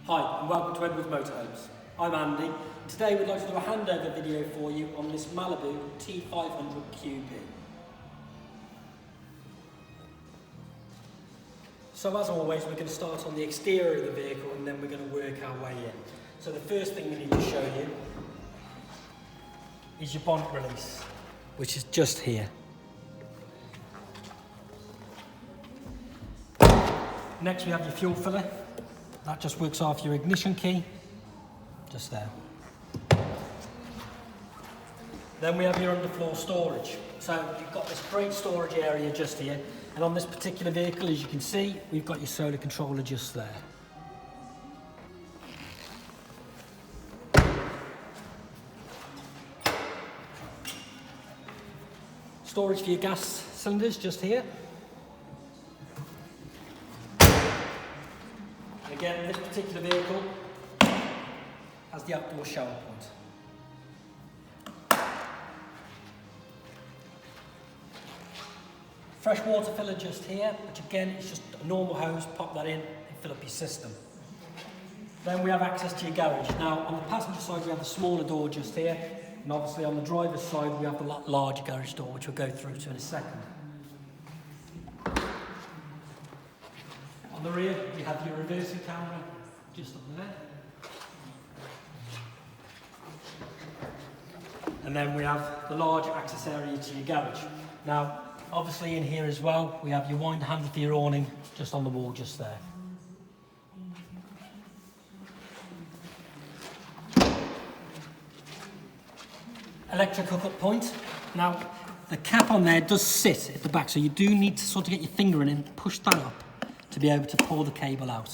Hi and welcome to Edward's Motorhomes. I'm Andy. Today we'd like to do a handover video for you on this Malibu T-500 QB. So as always, we're going to start on the exterior of the vehicle and then we're going to work our way in. So the first thing we need to show you is your bonnet release, which is just here. Next we have your fuel filler. That just works off your ignition key, just there. Then we have your underfloor storage. So you've got this great storage area just here, and on this particular vehicle, as you can see, we've got your solar controller just there. Storage for your gas cylinders just here. Again, this particular vehicle has the outdoor shower point. Fresh water filler just here, which again is just a normal hose, pop that in and fill up your system. Then we have access to your garage. Now on the passenger side we have the smaller door just here, and obviously on the driver's side we have the larger garage door, which we'll go through to in a second. On the rear, you have your reversing camera just up there. And then we have the large access area to your garage. Now, obviously in here as well, we have your winder handle for your awning just on the wall just there. Electric hookup point. Now, the cap on there does sit at the back, so you do need to sort of get your finger in and push that up to be able to pull the cable out.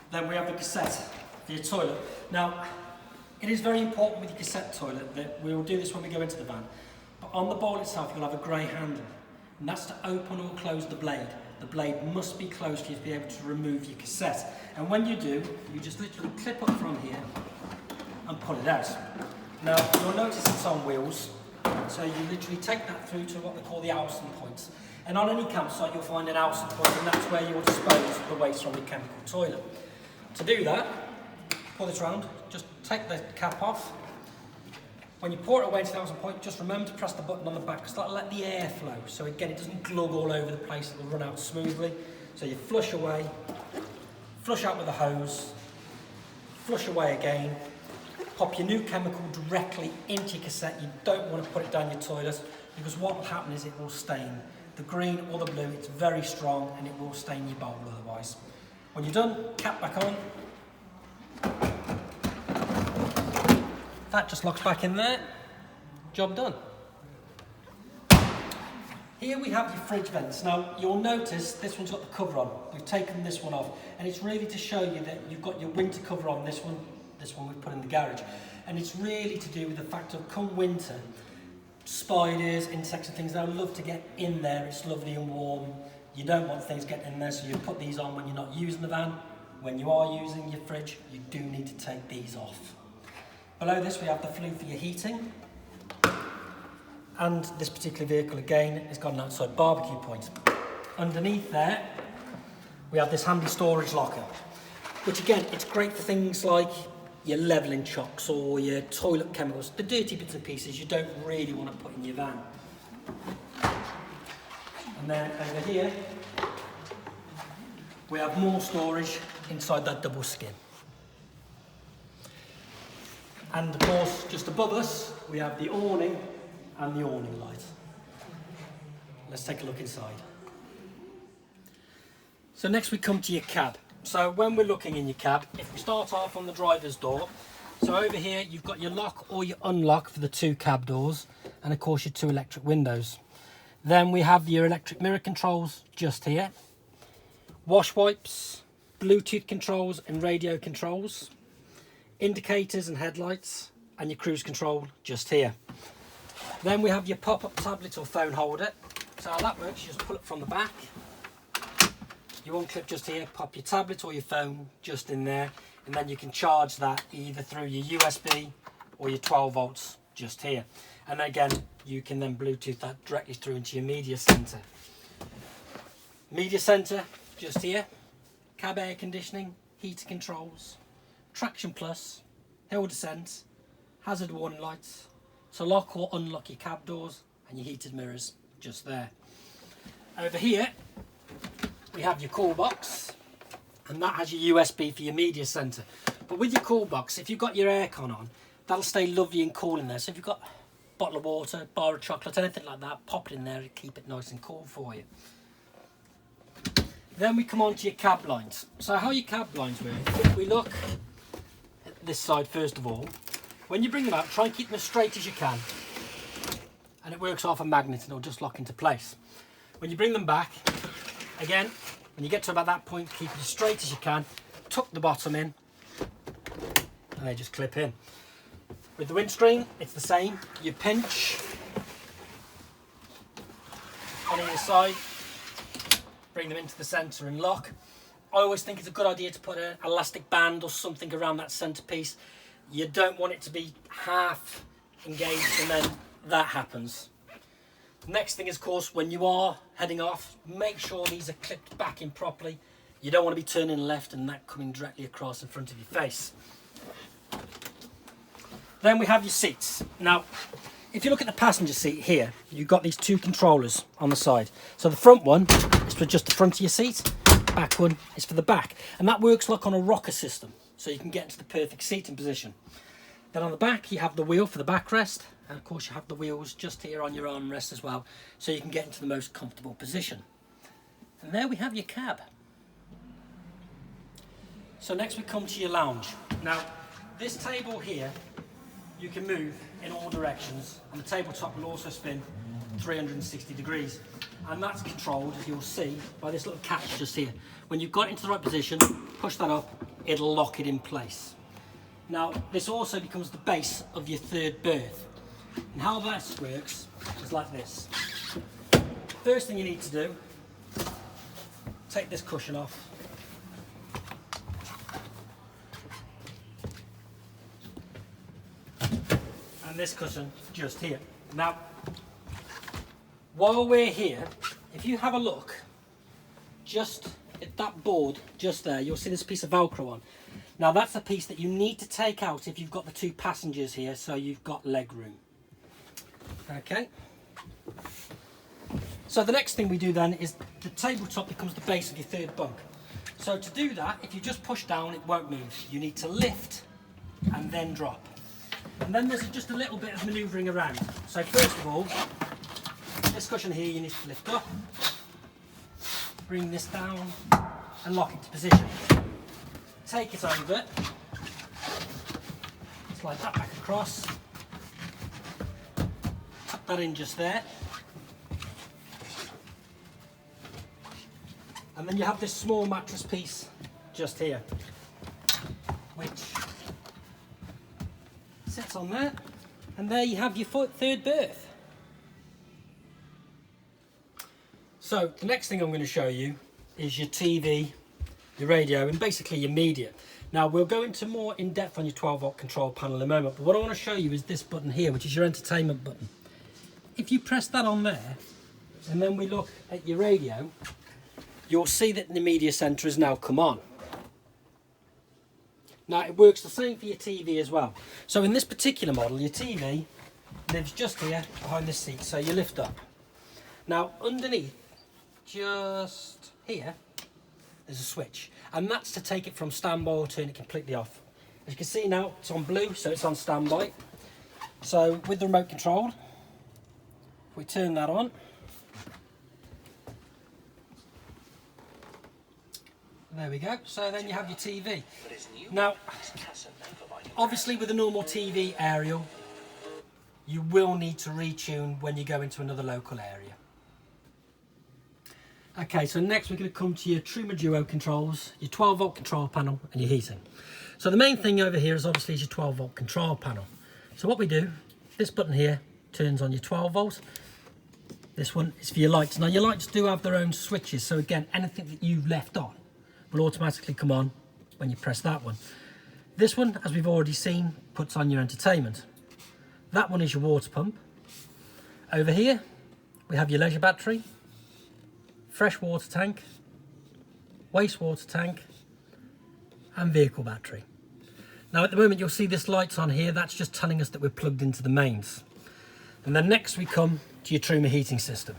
Then we have the cassette for your toilet. Now, it is very important with your cassette toilet that we will do this when we go into the van, but on the bowl itself you'll have a grey handle, and that's to open or close the blade. The blade must be closed for you to be able to remove your cassette. And when you do, you just literally clip up from here and pull it out. Now, you'll notice it's on wheels. So you literally take that through to what they call the Alson points. And on any campsite you'll find an Alson point, and that's where you'll dispose of the waste from your chemical toilet. To do that, pull this round, just take the cap off. When you pour it away to the Alson point, just remember to press the button on the back, start to let the air flow, so again it doesn't glug all over the place, it will run out smoothly. So you flush away, flush out with a hose, flush away again. Pop your new chemical directly into your cassette. You don't want to put it down your toilet, because what will happen is it will stain the green or the blue. It's very strong and it will stain your bowl otherwise. When you're done, cap back on. That just locks back in there. Job done. Here we have your fridge vents. Now you'll notice this one's got the cover on. We've taken this one off, and it's really to show you that you've got your winter cover on this one. This one we've put in the garage, and it's really to do with the fact of come winter, spiders, insects and things, they'll love to get in there. It's lovely and warm. You don't want things getting in there, so you put these on when you're not using the van. When you are using your fridge, you do need to take these off. Below this we have the flue for your heating, and this particular vehicle again has got an outside barbecue point. Underneath there we have this handy storage locker, which again, it's great for things like your levelling chocks or your toilet chemicals, the dirty bits and pieces you don't really want to put in your van. And then over here, we have more storage inside that double skin. And of course, just above us, we have the awning and the awning light. Let's take a look inside. So next we come to your cab. So when we're looking in your cab, if we start off on the driver's door, so over here you've got your lock or your unlock for the two cab doors, and of course your two electric windows. Then we have your electric mirror controls just here, wash wipes, Bluetooth controls and radio controls, indicators and headlights, and your cruise control just here. Then we have your pop-up tablet or phone holder. So how that works, you just pull it from the back. You unclip just here, pop your tablet or your phone just in there, and then you can charge that either through your USB or your 12 volts just here. And again, you can then Bluetooth that directly through into your media center. Media center, just here, cab air conditioning, heater controls, traction plus, hill descent, hazard warning lights, to lock or unlock your cab doors, and your heated mirrors just there. Over here we have your cool box, and that has your USB for your media centre. But with your cool box, if you've got your aircon on, that'll stay lovely and cool in there. So if you've got a bottle of water, bar of chocolate, anything like that, pop it in there and keep it nice and cool for you. Then we come on to your cab lines. So how your cab lines work, if we look at this side first of all, when you bring them out, try and keep them as straight as you can. And it works off a magnet and it'll just lock into place. When you bring them back, again, when you get to about that point, keep it as straight as you can, tuck the bottom in, and they just clip in. With the windscreen, it's the same. You pinch on either side, bring them into the centre and lock. I always think it's a good idea to put an elastic band or something around that centrepiece. You don't want it to be half engaged and then that happens. Next thing is, of course, when you are heading off, make sure these are clipped back in properly. You don't want to be turning left and that coming directly across in front of your face. Then we have your seats. Now, if you look at the passenger seat here, you've got these two controllers on the side. So the front one is for just the front of your seat, back one is for the back. And that works like on a rocker system, so you can get into the perfect seating position. Then on the back, you have the wheel for the backrest. And of course you have the wheels just here on your armrest as well, so you can get into the most comfortable position. And there we have your cab. So next we come to your lounge. Now, this table here, you can move in all directions, and the tabletop will also spin 360 degrees. And that's controlled, as you'll see, by this little catch just here. When you've got it into the right position, push that up, it'll lock it in place. Now, this also becomes the base of your third berth. And how this works is like this. First thing you need to do, take this cushion off. And this cushion just here. Now, while we're here, if you have a look just at that board just there, you'll see this piece of Velcro on. Now that's the piece that you need to take out if you've got the two passengers here, so you've got leg room. Okay, so the next thing we do then is the tabletop becomes the base of your third bunk. So to do that, if you just push down, it won't move. You need to lift and then drop. And then there's just a little bit of manoeuvring around. So first of all, this cushion here you need to lift up, bring this down and lock into position. Take it over, slide that back across, tuck that in just there, and then you have this small mattress piece just here, which sits on there, and there you have your third berth. So the next thing I'm going to show you is your TV, your radio, and basically your media. Now we'll go into more in depth on your 12-volt control panel in a moment, but what I want to show you is this button here, which is your entertainment button. If you press that on there, and then we look at your radio, you'll see that the media center has now come on. Now it works the same for your TV as well. So in this particular model, your TV lives just here behind this seat, so you lift up. Now underneath, just here, there's a switch, and that's to take it from standby or turn it completely off. As you can see now, it's on blue, so it's on standby. So with the remote control, if we turn that on, there we go. So then you have your TV. Now, obviously with a normal TV aerial, you will need to retune when you go into another local area. Okay, so next we're going to come to your Truma Duo controls, your 12-volt control panel and your heating. So the main thing over here is obviously your 12-volt control panel. So what we do, this button here turns on your 12-volt. This one is for your lights. Now your lights do have their own switches, so again, anything that you've left on will automatically come on when you press that one. This one, as we've already seen, puts on your entertainment. That one is your water pump. Over here, we have your leisure battery, fresh water tank, wastewater tank and vehicle battery. Now at the moment you'll see this light's on here, that's just telling us that we're plugged into the mains. And then next we come to your Truma heating system.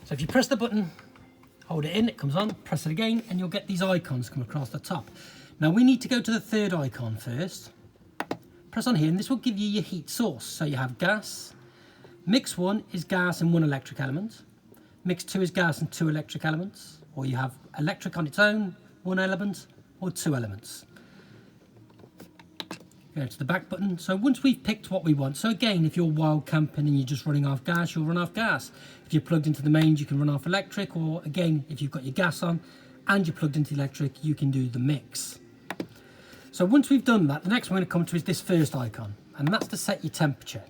So if you press the button, hold it in, it comes on, press it again, and you'll get these icons come across the top. Now we need to go to the third icon first. Press on here and this will give you your heat source. So you have gas. Mix 1 is gas and 1 electric element. Mix 2 is gas and 2 electric elements. Or you have electric on its own, 1 element, or 2 elements. Go to the back button. So once we've picked what we want, so again, if you're wild camping and you're just running off gas, you'll run off gas. If you're plugged into the mains, you can run off electric, or again, if you've got your gas on and you're plugged into electric, you can do the mix. So once we've done that, the next one we're going to come to is this first icon, and that's to set your temperature.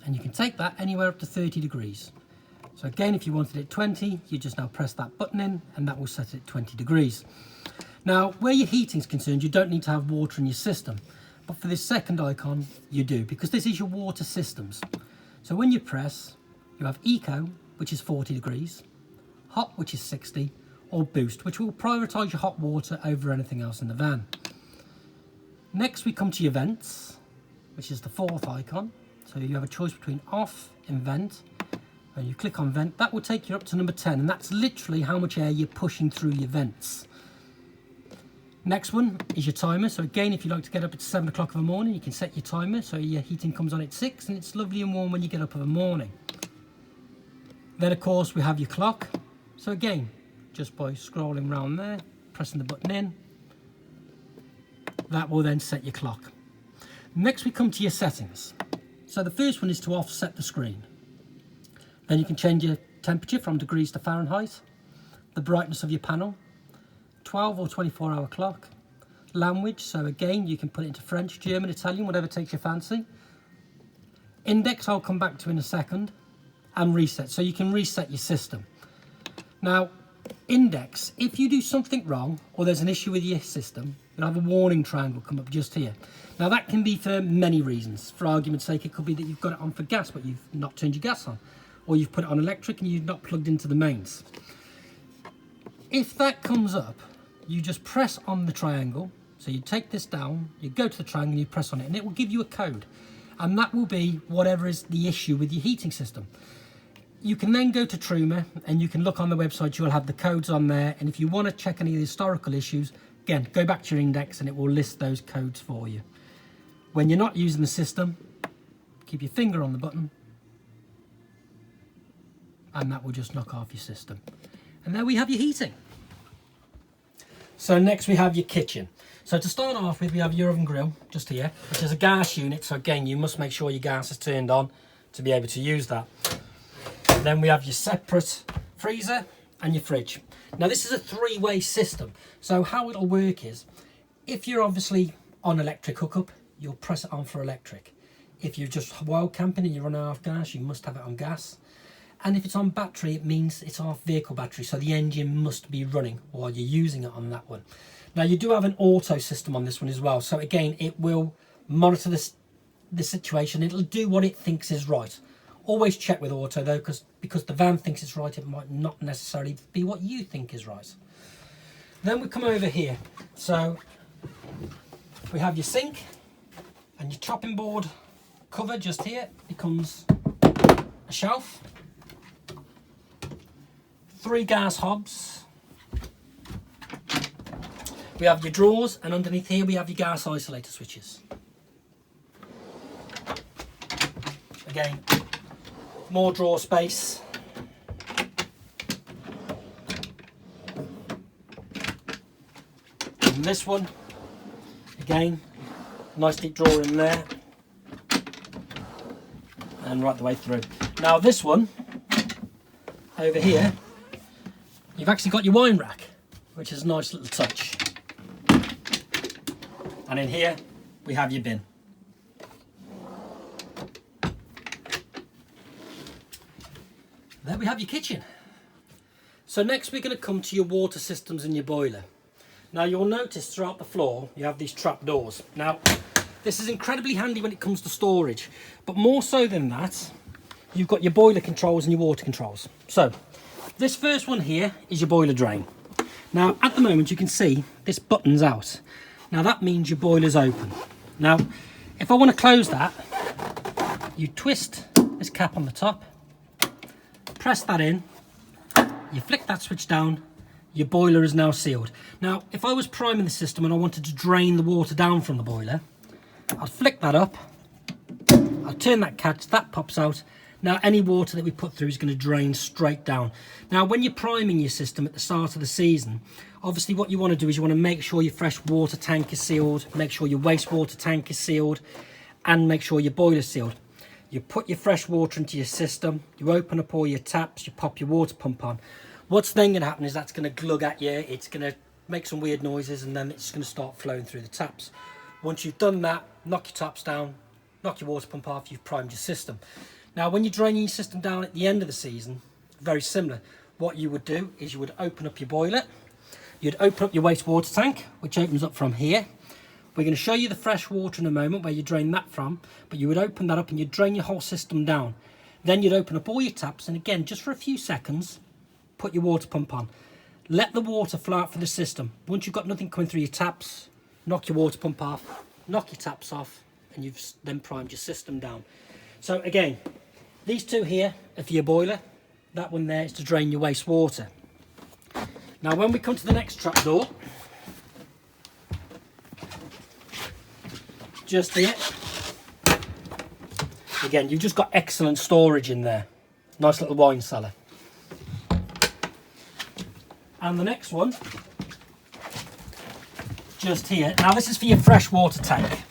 And you can take that anywhere up to 30 degrees. So again, if you wanted it 20, you just now press that button in and that will set it at 20 degrees. Now, where your heating is concerned, you don't need to have water in your system. But for this second icon, you do, because this is your water systems. So when you press, you have Eco, which is 40 degrees, Hot, which is 60, or Boost, which will prioritise your hot water over anything else in the van. Next, we come to your vents, which is the fourth icon. So you have a choice between off and vent. When you click on vent, that will take you up to number 10, and that's literally how much air you're pushing through your vents. Next one is your timer. So again, if you like to get up at 7 o'clock in the morning, you can set your timer so your heating comes on at 6 and it's lovely and warm when you get up in the morning. Then of course we have your clock. So again, just by scrolling around there, pressing the button in, that will then set your clock. Next we come to your settings. So the first one is to offset the screen. Then you can change your temperature from degrees to Fahrenheit, the brightness of your panel, 12 or 24 hour clock, language, so again you can put it into French, German, Italian, whatever takes your fancy. Index I'll come back to in a second, and reset, so you can reset your system. Now index, if you do something wrong or there's an issue with your system, you'll have a warning triangle come up just here. Now that can be for many reasons. For argument's sake, it could be that you've got it on for gas but you've not turned your gas on, or you've put it on electric and you've not plugged into the mains. If that comes up, you just press on the triangle. So you take this down, you go to the triangle, you press on it, and it will give you a code. And that will be whatever is the issue with your heating system. You can then go to Truma and you can look on the website, you'll have the codes on there. And if you want to check any of the historical issues, again, go back to your index and it will list those codes for you. When you're not using the system, keep your finger on the button and that will just knock off your system. And there we have your heating. So next we have your kitchen. So to start off with, we have your oven grill just here, which is a gas unit. So again, you must make sure your gas is turned on to be able to use that. And then we have your separate freezer and your fridge. Now this is a three-way system. So how it'll work is, if you're obviously on electric hookup, you'll press it on for electric. If you're just wild camping and you're running off gas, you must have it on gas. And if it's on battery, it means it's off vehicle battery, so the engine must be running while you're using it on that one. Now you do have an auto system on this one as well, so again it will monitor the situation. It'll do what it thinks is right. Always check with auto though, because the van thinks it's right, it might not necessarily be what you think is right. Then we come over here. So we have your sink and your chopping board cover just here becomes a shelf. 3 gas hobs. We have your drawers, and underneath here we have your gas isolator switches. Again, more drawer space. And this one, again, nice deep drawer in there. And right the way through. Now this one, over here, you've actually got your wine rack, which is a nice little touch. And in here, we have your bin. There we have your kitchen. So next we're going to come to your water systems and your boiler. Now you'll notice throughout the floor, you have these trap doors. Now, this is incredibly handy when it comes to storage, but more so than that, you've got your boiler controls and your water controls. So, this first one here is your boiler drain. Now at the moment you can see this button's out. Now that means your boiler's open. Now if I want to close that, you twist this cap on the top, press that in, you flick that switch down, your boiler is now sealed. Now if I was priming the system and I wanted to drain the water down from the boiler, I'd flick that up, I'll turn that catch, that pops out. Now any water that we put through is going to drain straight down. Now when you're priming your system at the start of the season, obviously what you want to do is you want to make sure your fresh water tank is sealed, make sure your wastewater tank is sealed, and make sure your boiler's sealed. You put your fresh water into your system, you open up all your taps, you pop your water pump on. What's then going to happen is that's going to glug at you, it's going to make some weird noises, and then it's going to start flowing through the taps. Once you've done that, knock your taps down, knock your water pump off, you've primed your system. Now when you're draining your system down at the end of the season, very similar. What you would do is you would open up your boiler, you'd open up your wastewater tank, which opens up from here. We're going to show you the fresh water in a moment where you drain that from, but you would open that up and you'd drain your whole system down. Then you'd open up all your taps, and again, just for a few seconds, put your water pump on. Let the water flow out from the system. Once you've got nothing coming through your taps, knock your water pump off, knock your taps off, and you've then primed your system down. So again, these two here are for your boiler. That one there is to drain your wastewater. Now when we come to the next trap door, just here, again, you've just got excellent storage in there. Nice little wine cellar. And the next one, just here. Now this is for your fresh water tank.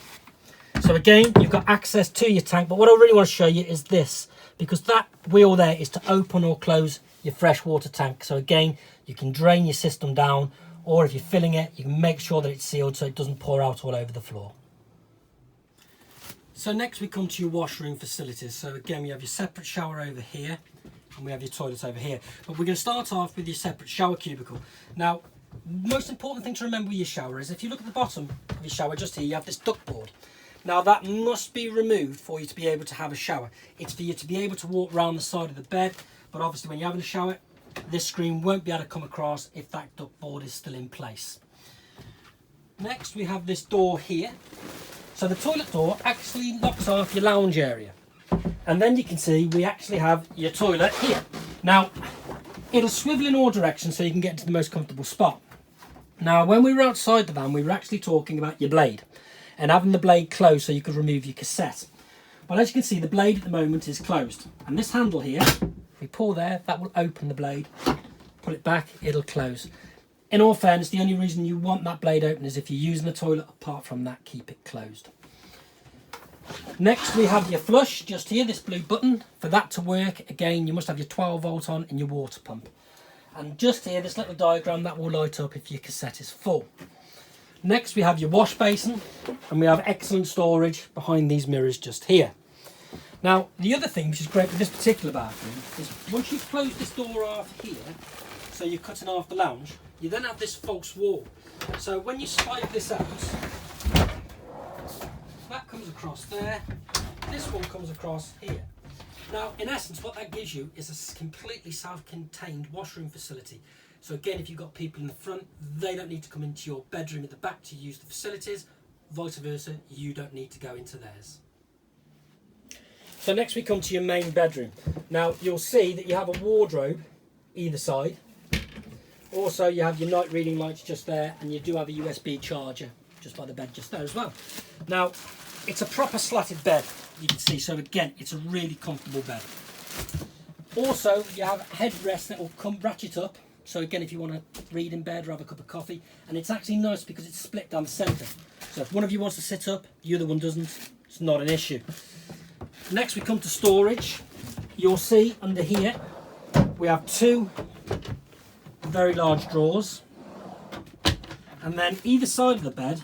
So again, you've got access to your tank, but what I really want to show you is this, because that wheel there is to open or close your fresh water tank. So again, you can drain your system down, or if you're filling it, you can make sure that it's sealed so it doesn't pour out all over the floor. So next we come to your washroom facilities. So again, we have your separate shower over here, and we have your toilet over here. But we're going to start off with your separate shower cubicle. Now, most important thing to remember with your shower is if you look at the bottom of your shower, just here, you have this ductboard. Now that must be removed for you to be able to have a shower. It's for you to be able to walk around the side of the bed, but obviously when you're having a shower, this screen won't be able to come across if that ductboard is still in place. Next we have this door here. So the toilet door actually locks off your lounge area. And then you can see we actually have your toilet here. Now, it'll swivel in all directions so you can get into the most comfortable spot. Now, when we were outside the van, we were actually talking about your blade and having the blade closed so you could remove your cassette. Well, as you can see, the blade at the moment is closed. And this handle here, if we pull there, that will open the blade. Pull it back, it'll close. In all fairness, the only reason you want that blade open is if you're using the toilet. Apart from that, keep it closed. Next we have your flush, just here, this blue button. For that to work, again, you must have your 12 volt on and your water pump. And just here, this little diagram, that will light up if your cassette is full. Next we have your wash basin, and we have excellent storage behind these mirrors just here. Now, the other thing which is great with this particular bathroom is once you've closed this door off here, so you're cutting off the lounge, you then have this false wall. So when you spike this out, that comes across there, this one comes across here. Now, in essence, what that gives you is a completely self-contained washroom facility. So again, if you've got people in the front, they don't need to come into your bedroom at the back to use the facilities. Vice versa, you don't need to go into theirs. So next we come to your main bedroom. Now, you'll see that you have a wardrobe either side. Also, you have your night reading lights just there, and you do have a USB charger just by the bed just there as well. Now, it's a proper slatted bed, you can see. So again, it's a really comfortable bed. Also, you have a headrest that will come ratchet up. So again, if you want to read in bed or have a cup of coffee, and it's actually nice because it's split down the centre. So if one of you wants to sit up, the other one doesn't, it's not an issue. Next we come to storage. You'll see under here, we have two very large drawers. And then either side of the bed,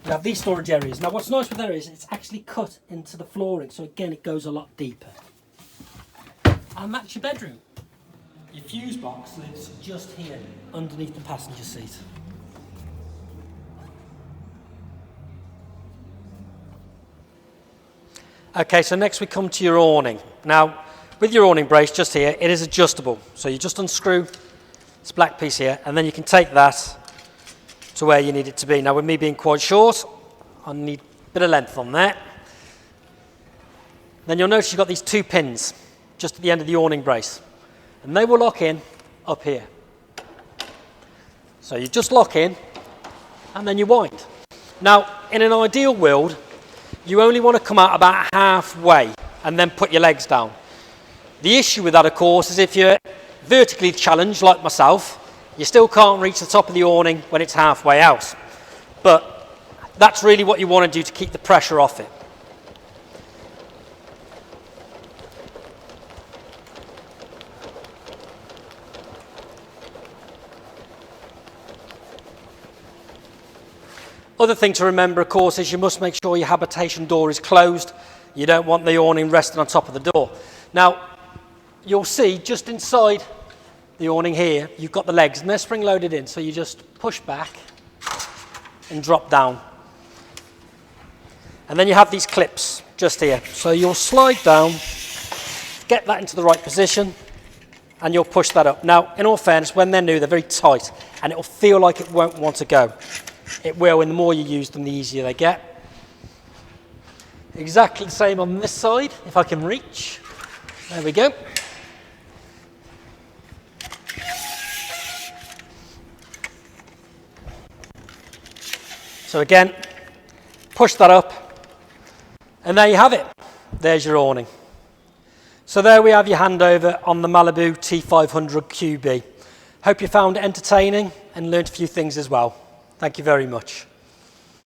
we have these storage areas. Now what's nice with there is it's actually cut into the flooring. So again, it goes a lot deeper. And that's your bedroom. Your fuse box lives just here underneath the passenger seat. Okay, so next we come to your awning. Now, with your awning brace just here, it is adjustable. So you just unscrew this black piece here, and then you can take that to where you need it to be. Now with me being quite short, I need a bit of length on there. Then you'll notice you've got these two pins just at the end of the awning brace, and they will lock in up here. So you just lock in and then you wind. Now in an ideal world, you only want to come out about halfway and then put your legs down. The issue with that, of course, is if you're vertically challenged like myself, you still can't reach the top of the awning when it's halfway out. But that's really what you want to do to keep the pressure off it. Other thing to remember, of course, is you must make sure your habitation door is closed. You don't want the awning resting on top of the door. Now, you'll see just inside the awning here, you've got the legs and they're spring loaded in. So you just push back and drop down. And then you have these clips just here. So you'll slide down, get that into the right position, and you'll push that up. Now, in all fairness, when they're new, they're very tight and it'll feel like it won't want to go. It will, and the more you use them, the easier they get. Exactly the same on this side, if I can reach. There we go. So again, push that up, and there you have it. There's your awning. So there we have your handover on the Malibu T-500 QB. Hope you found it entertaining and learned a few things as well. Thank you very much.